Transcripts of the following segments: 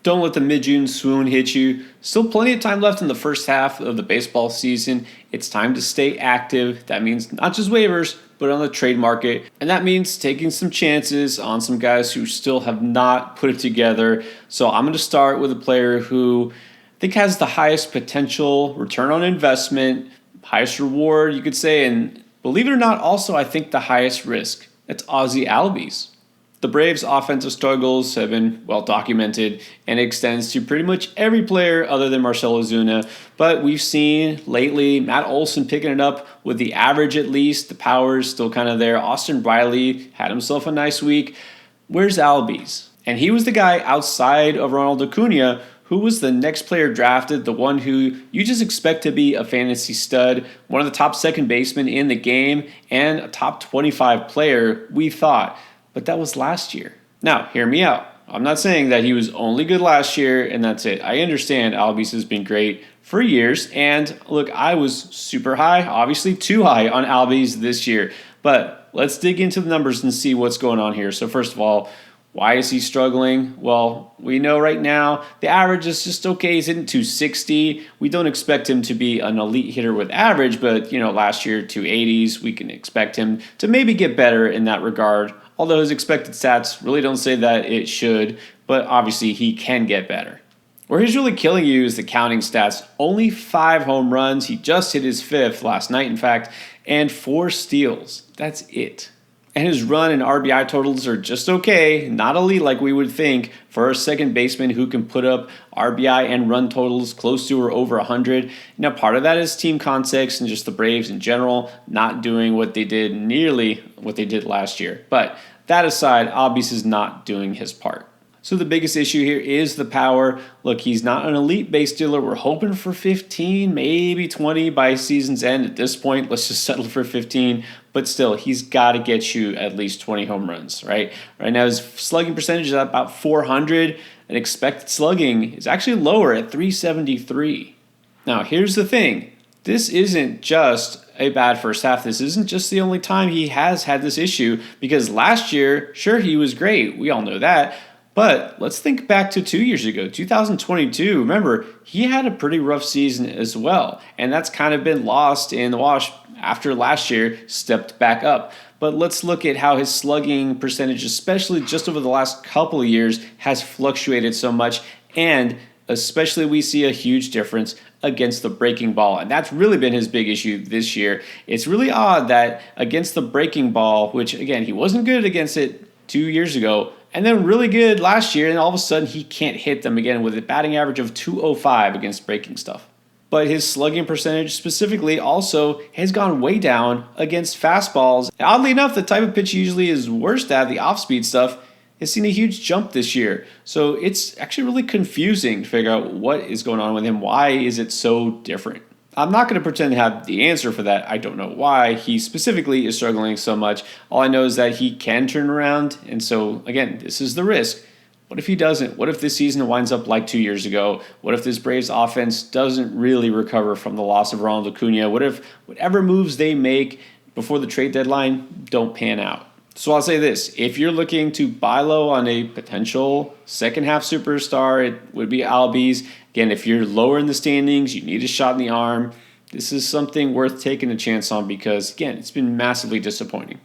Don't let the mid-June swoon hit you. Still plenty of time left in the first half of the baseball season. It's time to stay active. That means not just waivers, but on the trade market. And that means taking some chances on some guys who still have not put it together. So I'm going to start with a player who I think has the highest potential return on investment, highest reward, you could say, and believe it or not, also I think the highest risk. It's Ozzie Albies. The Braves' offensive struggles have been well documented and extends to pretty much every player other than Marcell Ozuna. But we've seen lately Matt Olson picking it up with the average at least. The power's still kind of there. Austin Riley had himself a nice week. Where's Albies? And he was the guy outside of Ronald Acuna who was the next player drafted, the one who you just expect to be a fantasy stud, one of the top second basemen in the game, and a top 25 player, we thought. But that was last year. Now, hear me out. I'm not saying that he was only good last year and that's it. I understand Albies has been great for years. And look, I was super high, obviously too high on Albies this year. But let's dig into the numbers and see what's going on here. So first of all, why is he struggling? Well, we know right now the average is just okay. He's hitting 260. We don't expect him to be an elite hitter with average, but last year 280s. We can expect him to maybe get better in that regard. Although his expected stats really don't say that it should, but obviously he can get better. Where he's really killing you is the counting stats. Only 5 home runs. He just hit his 5th last night, in fact, and 4 steals. That's it. And his run and RBI totals are just okay, not elite like we would think for a second baseman who can put up RBI and run totals close to or over 100. Now, part of that is team context and just the Braves in general not doing what they did, nearly what they did last year. But that aside, Albies is not doing his part. So the biggest issue here is the power. Look, he's not an elite base stealer. We're hoping for 15, maybe 20 by season's end. At this point, let's just settle for 15. But still, he's got to get you at least 20 home runs, right? Right now, his slugging percentage is at about 400. And expected slugging is actually lower at 373. Now, here's the thing. This isn't just a bad first half. This isn't just the only time he has had this issue. Because last year, sure, he was great. We all know that. But let's think back to 2 years ago, 2022. Remember, he had a pretty rough season as well. And that's kind of been lost in the wash after last year stepped back up. But let's look at how his slugging percentage, especially just over the last couple of years, has fluctuated so much. And especially we see a huge difference against the breaking ball. And that's really been his big issue this year. It's really odd that against the breaking ball, which again, he wasn't good against it 2 years ago, and then really good last year, and all of a sudden he can't hit them again with a batting average of 205 against breaking stuff. But his slugging percentage specifically also has gone way down against fastballs. And oddly enough, the type of pitch he usually is worst at, the off-speed stuff, has seen a huge jump this year. So it's actually really confusing to figure out what is going on with him. Why is it so different? I'm not going to pretend to have the answer for that. I don't know why he specifically is struggling so much. All I know is that he can turn around. And so, again, this is the risk. What if he doesn't? What if this season winds up like 2 years ago? What if this Braves offense doesn't really recover from the loss of Ronald Acuna? What if whatever moves they make before the trade deadline don't pan out? So I'll say this. If you're looking to buy low on a potential second half superstar, it would be Albies. Again, if you're lower in the standings, you need a shot in the arm. This is something worth taking a chance on because, again, it's been massively disappointing.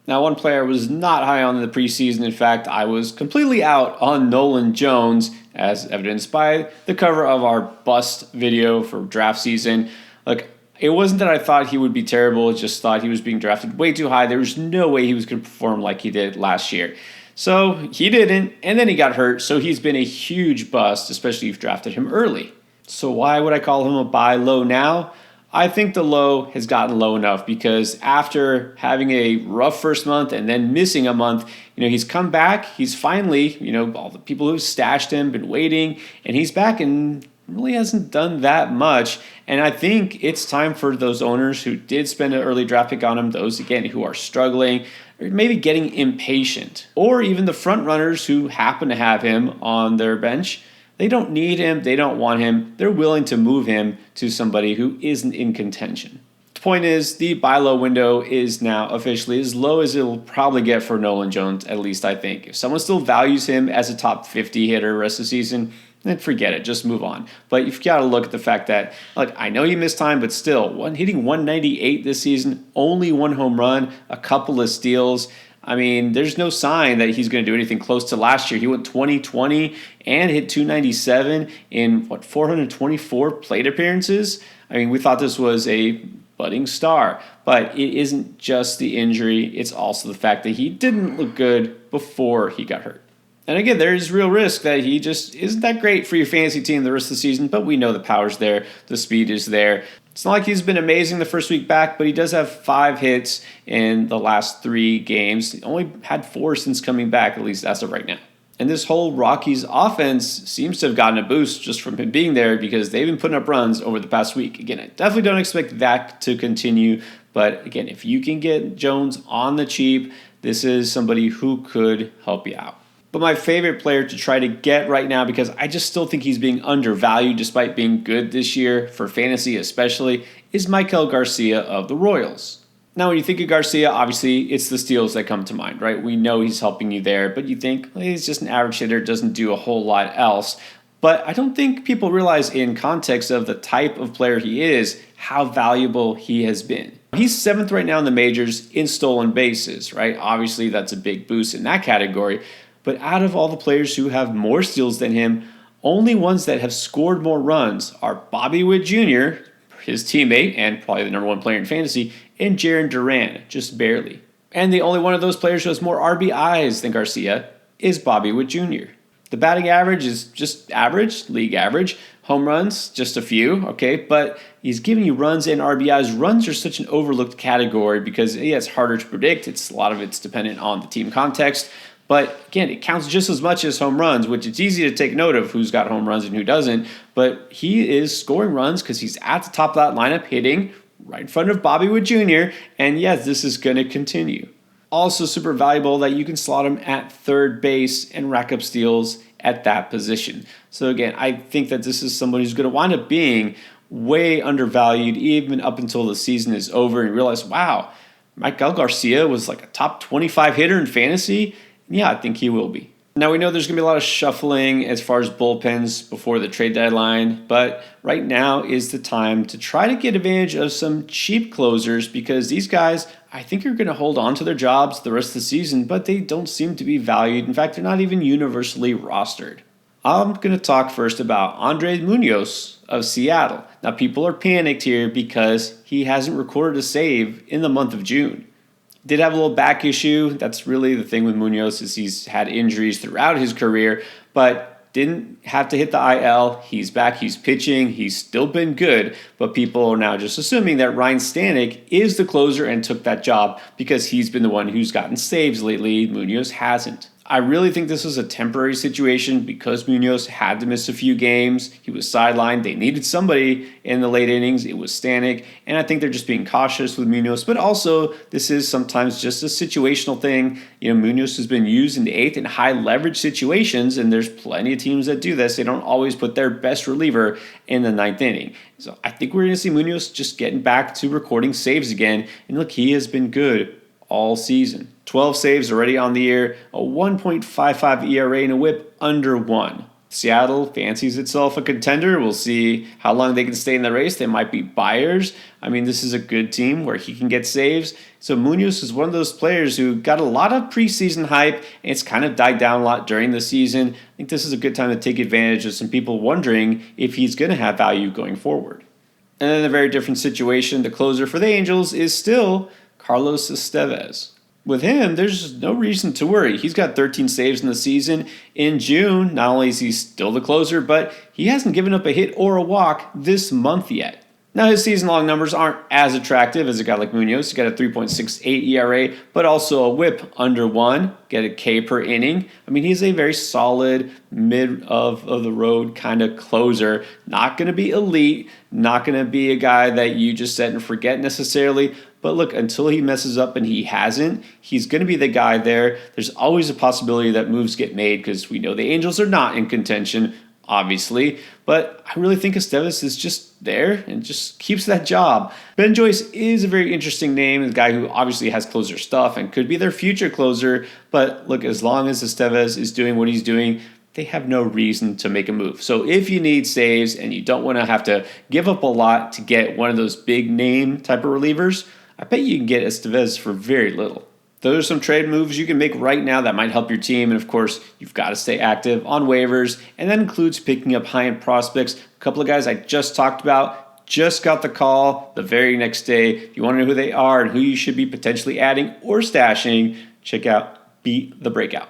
Now, one player I was not high on in the preseason. In fact, I was completely out on Nolan Jones, as evidenced by the cover of our bust video for draft season. Look, it wasn't that I thought he would be terrible. I just thought he was being drafted way too high. There was no way he was going to perform like he did last year. So he didn't, and then he got hurt. So he's been a huge bust, especially if you drafted him early. So why would I call him a buy low now? I think the low has gotten low enough because after having a rough first month and then missing a month, he's come back. He's finally, all the people who stashed him, been waiting, and he's back and really hasn't done that much. And I think it's time for those owners who did spend an early draft pick on him, those, again, who are struggling, or maybe getting impatient, or even the front runners who happen to have him on their bench. They don't need him. They don't want him. They're willing to move him to somebody who isn't in contention. To Point is, the buy low window is now officially as low as it will probably get for Nolan Jones, at least I think. If someone still values him as a top 50 hitter rest of the season, then forget it, just move on. But you've got to look at the fact that, like, I know he missed time, but still, hitting 198 this season, only one home run, a couple of steals. I mean, there's no sign that he's going to do anything close to last year. He went 20-20 and hit 297 in, 424 plate appearances? I mean, we thought this was a budding star, but it isn't just the injury. It's also the fact that he didn't look good before he got hurt. And again, there is real risk that he just isn't that great for your fantasy team the rest of the season, but we know the power's there, the speed is there. It's not like he's been amazing the first week back, but he does have 5 hits in the last 3 games. He only had 4 since coming back, at least as of right now. And this whole Rockies offense seems to have gotten a boost just from him being there because they've been putting up runs over the past week. Again, I definitely don't expect that to continue. But again, if you can get Jones on the cheap, this is somebody who could help you out. But my favorite player to try to get right now, because I just still think he's being undervalued despite being good this year, for fantasy especially, is Maikel Garcia of the Royals. Now, when you think of Garcia, obviously it's the steals that come to mind, right? We know he's helping you there, but you think, well, he's just an average hitter, doesn't do a whole lot else. But I don't think people realize in context of the type of player he is, how valuable he has been. He's 7th right now in the majors in stolen bases, right? Obviously, that's a big boost in that category. But out of all the players who have more steals than him, only ones that have scored more runs are Bobby Witt Jr., his teammate and probably the number 1 player in fantasy, and Jarren Duran, just barely. And the only one of those players who has more RBIs than Garcia is Bobby Witt Jr. The batting average is just average, league average. Home runs, just a few, okay? But he's giving you runs and RBIs. Runs are such an overlooked category because, yeah, it's harder to predict. A lot of it's dependent on the team context. But again, it counts just as much as home runs, which it's easy to take note of who's got home runs and who doesn't. But he is scoring runs because he's at the top of that lineup, hitting right in front of Bobby Witt Jr. And yes, this is going to continue. Also super valuable that you can slot him at third base and rack up steals at that position. So again, I think that this is somebody who's going to wind up being way undervalued even up until the season is over and realize, wow, Maikel Garcia was like a top 25 hitter in fantasy. Yeah, I think he will be. Now, we know there's going to be a lot of shuffling as far as bullpens before the trade deadline, but right now is the time to try to get advantage of some cheap closers because these guys, I think, are going to hold on to their jobs the rest of the season, but they don't seem to be valued. In fact, they're not even universally rostered. I'm going to talk first about Andres Munoz of Seattle. Now, people are panicked here because he hasn't recorded a save in the month of June. Did have a little back issue. That's really the thing with Munoz is he's had injuries throughout his career, but didn't have to hit the IL. He's back. He's pitching. He's still been good, but people are now just assuming that Ryan Stanek is the closer and took that job because he's been the one who's gotten saves lately. Munoz hasn't. I really think this was a temporary situation because Munoz had to miss a few games. He was sidelined. They needed somebody in the late innings. It was Stanek. And I think they're just being cautious with Munoz. But also, this is sometimes just a situational thing. You know, Munoz has been used in the 8th in high leverage situations, and there's plenty of teams that do this. They don't always put their best reliever in the 9th inning. So I think we're going to see Munoz just getting back to recording saves again. And look, he has been good all season. 12 saves already on the year, a 1.55 ERA and a whip under 1. Seattle fancies itself a contender. We'll see how long they can stay in the race. They might be buyers. I mean, this is a good team where he can get saves. So Munoz is one of those players who got a lot of preseason hype, and it's kind of died down a lot during the season. I think this is a good time to take advantage of some people wondering if he's going to have value going forward. And then a very different situation. The closer for the Angels is still Carlos Estevez. With him, there's no reason to worry. He's got 13 saves in the season. In June, not only is he still the closer, but he hasn't given up a hit or a walk this month yet. Now, his season-long numbers aren't as attractive as a guy like Munoz. He's got a 3.68 ERA, but also a whip under 1, get a K per inning. I mean, he's a very solid, mid-of-the-road kind of closer. Not going to be elite, not going to be a guy that you just set and forget necessarily. But look, until he messes up, and he hasn't, he's going to be the guy there. There's always a possibility that moves get made because we know the Angels are not in contention. obviously, but I really think Estevez is just there and just keeps that job. Ben Joyce is a very interesting name, a guy who obviously has closer stuff and could be their future closer, but look, as long as Estevez is doing what he's doing, they have no reason to make a move. So if you need saves and you don't want to have to give up a lot to get one of those big name type of relievers, I bet you can get Estevez for very little. Those are some trade moves you can make right now that might help your team. And of course, you've got to stay active on waivers. And that includes picking up high-end prospects. A couple of guys I just talked about just got the call the very next day. If you want to know who they are and who you should be potentially adding or stashing, check out Beat the Breakout.